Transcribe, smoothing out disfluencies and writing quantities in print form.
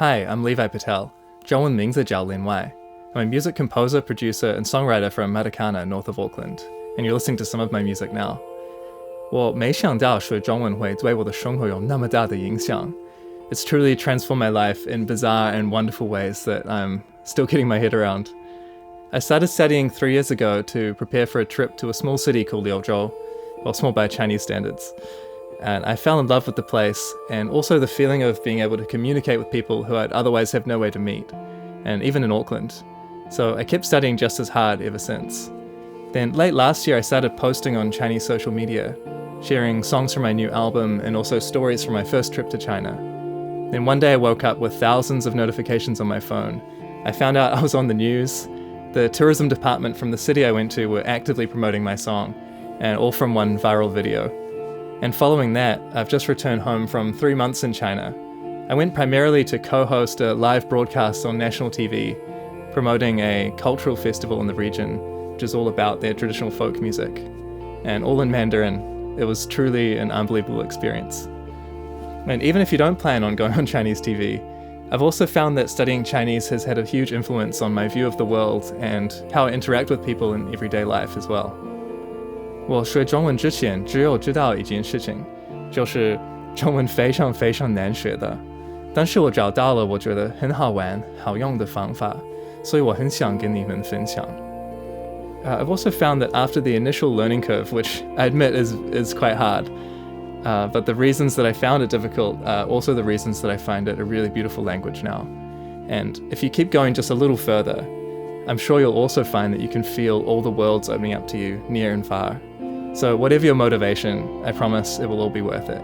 Hi, I'm Levi Patel. 中文名字叫 Liuzhou. I'm a music composer, producer, and songwriter from Matakana, north of Auckland, and you're listening to some of my music now. 我没想到学中文会对我的生活有那么大的影响. It's truly transformed my life in bizarre and wonderful ways that I'm still getting my head around. I started studying 3 years ago to prepare for a trip to a small city called Liuzhou, well, small by Chinese standards. And I fell in love with the place, and also the feeling of being able to communicate with people who I'd otherwise have no way to meet, and even in Auckland. So I kept studying just as hard ever since. Then late last year I started posting on Chinese social media, sharing songs from my new album and also stories from my first trip to China. Then one day I woke up with thousands of notifications on my phone. I found out I was on the news. The tourism department from the city I went to were actively promoting my song, and all from one viral video. And following that, I've just returned home from 3 months in China. I went primarily to co-host a live broadcast on national TV, promoting a cultural festival in the region, which is all about their traditional folk music. And all in Mandarin, it was truly an unbelievable experience. And even if you don't plan on going on Chinese TV, I've also found that studying Chinese has had a huge influence on my view of the world and how I interact with people in everyday life as well. 我学中文之前只有知道一件事情，就是中文非常非常难学的，但是我找到了我觉得很好玩、好用的方法，所以我很想跟你们分享。I've also found that after the initial learning curve, which I admit is quite hard, but the reasons that I found it difficult are also the reasons that I find it a really beautiful language now. And if you keep going just a little further, I'm sure you'll also find that you can feel all the worlds opening up to you near and far. So whatever your motivation, I promise it will all be worth it.